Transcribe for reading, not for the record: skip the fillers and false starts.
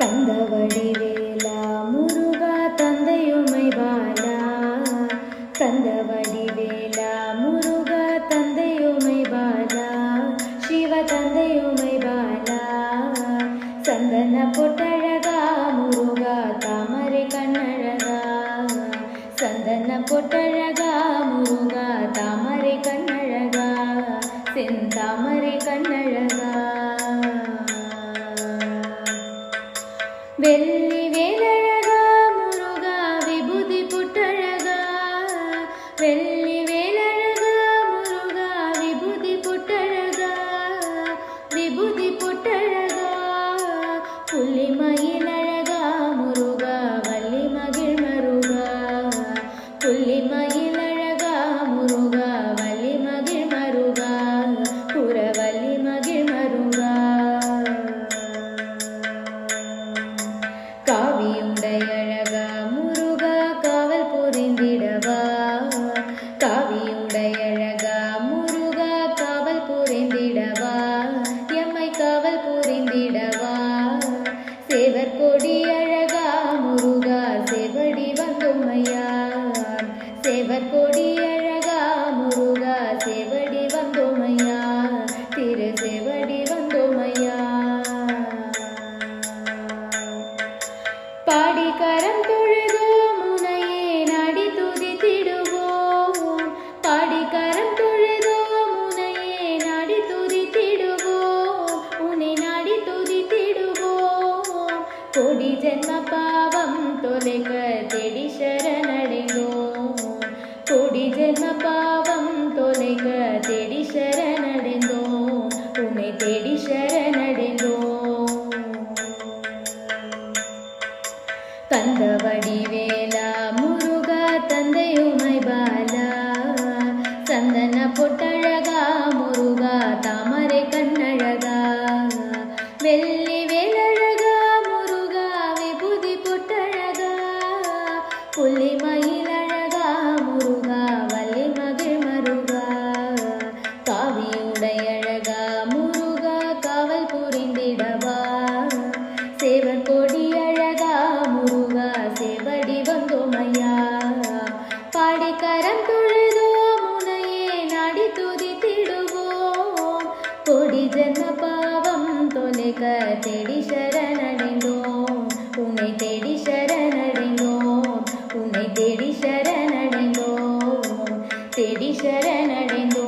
கந்த வடிவேலா முருகா தந்தையுமை பாலா, கந்த வடிவேலா முருகா தந்தையுமை பாலா, சிவ தந்தையுமை பாலா, சந்தன பொட்டழகா முருகா தாமரை கண்ணழகா, சந்தன பொட்டழகா முருகா தாமரை கண்ணழகா, செந்தாமரை கண்ணழகா. வெள்ளி வேலழகா முருகா விபூதி பொட்டழகா, வெள்ளி வேலழகா முருகா விபூதி பொட்டழகா, விபூதி பொட்டழகா, புள்ளி மயிலழகா முருகா வள்ளி மகிழ் மருகா, புள்ளி மயிலழகா முருகா வள்ளி மகிழ் மருகா, புறவள்ளி மகிழ் மருகா. காவியுடையழகா முருகா காவல் புரிந்திடவா, காவியுடையழகா முருகா காவல் புரிந்திடவா, எம்மை காவல் புரிந்திடவா, சேவர் கொடி அழகா முருகா செவடி வந்தோமையா, சேவர் கொடி அழகா முருகா செவடி வந்தோமையா, திரு செவடி வந்தோமையா. பாடிக்கரம் தொழுதோம் உனையே நாடி துதித்திடுவோம், பாடிக்கரம் தொழுதோம் உனையே நாடி துதித்திடுவோம், உன்னை நாடி துதித்திடுவோம், கோடி ஜென்ம பாவம் தொலைக்க தேடி சரணடைந்தோம், கோடி ஜென்ம பாவம் தொலைக்க தேடி சரணடைந்தோம், உன்னை தேடி சரணடைந்தோம். கந்த வடிவேலா முருகா தந்தையுமை பாலா, சந்தன பொட்டழகா முருகா தாமரை கண்ணழகா, வெள்ளி வேலழகா முருகா விபூதி பொட்டழகா, புள்ளி மயிலழகா முருகா வள்ளி மகிழ் மருகா, காவியுடையழகா முருகா காவல் புரிந்திடவா, சேவர் கொடி அழகா முருகா செவடி வந்தோமையா, பாடிக்கரம் தொழுதோம் உனையே நாடி துதித்திடுவோம், கோடி ஜென்ம பாவம் தொலைக்க தேடி சரணடைந்தோம், உன்னை தேடி சரணடைந்தோம், உன்னை தேடி சரணடைந்தோம், தேடி சரணடைந்தோம்.